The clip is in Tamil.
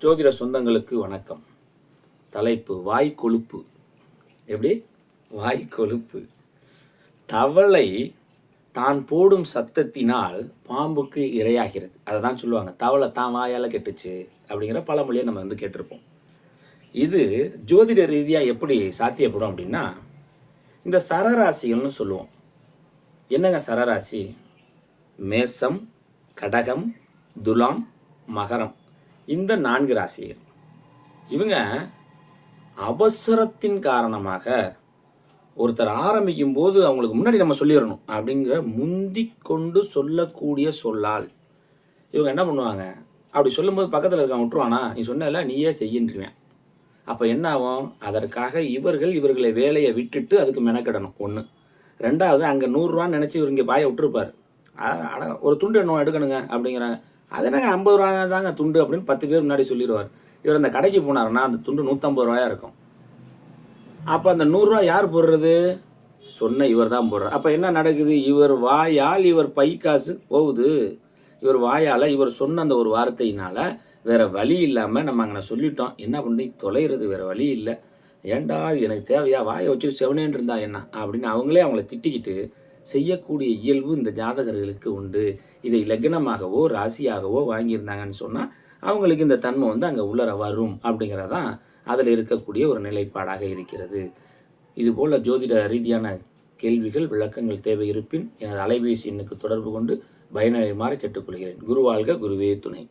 ஜோதிட சொந்தங்களுக்கு வணக்கம். தலைப்பு வாய் கொழுப்பு. எப்படி? வாய் கொழுப்பு. தவளை தான் போடும் சத்தத்தினால் பாம்புக்கு இரையாகிறது. அதை தான் சொல்லுவாங்க, தவளை தான் வாயால் கெட்டுச்சு அப்படிங்கிற பழமொழியை நம்ம கேட்டிருப்போம். இது ஜோதிட ரீதியாக எப்படி சாத்தியப்படும் அப்படின்னா, இந்த சரராசிகள்னு சொல்லுவோம். என்னங்க சரராசி? மேசம், கடகம், துலாம், மகரம், இந்த 4 ராசிகள். இவங்க அவசரத்தின் காரணமாக ஒருத்தர் ஆரம்பிக்கும் போது அவங்களுக்கு முன்னாடி நம்ம சொல்லிடணும் அப்படிங்கிற முந்திக் கொண்டு சொல்லக்கூடிய சொல்லால் இவங்க என்ன பண்ணுவாங்க, அப்படி சொல்லும்போது பக்கத்தில் இருக்கான் விட்டுருவானா, நீ சொன்னல நீயே செய்யின்றிருவேன். அப்போ என்ன ஆகும்? அதற்காக இவர்களை வேலையை விட்டுட்டு அதுக்கு மெனக்கிடணும். ஒன்று. ரெண்டாவது, அங்கே 100 ரூபான்னு நினச்சி இவர் இங்கே பாயை விட்டுருப்பார். ஒரு துண்டு என்ன எடுக்கணுங்க அப்படிங்கிறாங்க. அது என்னங்க 50 ரூபாய் தாங்க துண்டு அப்படின்னு 10 பேர் முன்னாடி சொல்லிடுவார். இவர் அந்த கடைக்கு போனார்னா அந்த துண்டு 150 ரூபாயா இருக்கும். அப்போ அந்த 100 ரூபா யார் போடுறது? சொன்ன இவர் தான் போடுறார். அப்போ என்ன நடக்குது? இவர் வாயால் இவர் பை காசு போகுது. இவர் வாயால் இவர் சொன்ன அந்த ஒரு வார்த்தையினால வேற வழி இல்லாமல் நம்ம அங்கே சொல்லிட்டோம். என்ன பண்ணி தொலைகிறது? வேற வழி இல்லை. ஏண்டா எனக்கு தேவையா? வாயை வச்சுட்டு செவனேன்னு இருந்தா என்ன அப்படின்னு அவங்கள திட்டிக்கிட்டு செய்யக்கூடிய இயல்பு இந்த ஜாதகர்களுக்கு உண்டு. இதை லக்னமாகவோ ராசியாகவோ வாங்கியிருந்தாங்கன்னு சொன்னால் அவங்களுக்கு இந்த தன்மை அங்கே உள்ளர வரும் அப்படிங்கிறதான் அதில் இருக்கக்கூடிய ஒரு நிலைப்பாடாக இருக்கிறது. இதுபோல் ஜோதிட ரீதியான கேள்விகள், விளக்கங்கள் தேவை இருப்பின் எனது அலைபேசி எண்ணுக்கு தொடர்பு கொண்டு பயனடையுமாறு கேட்டுக்கொள்கிறேன். குருவாழ்க, குருவே துணை.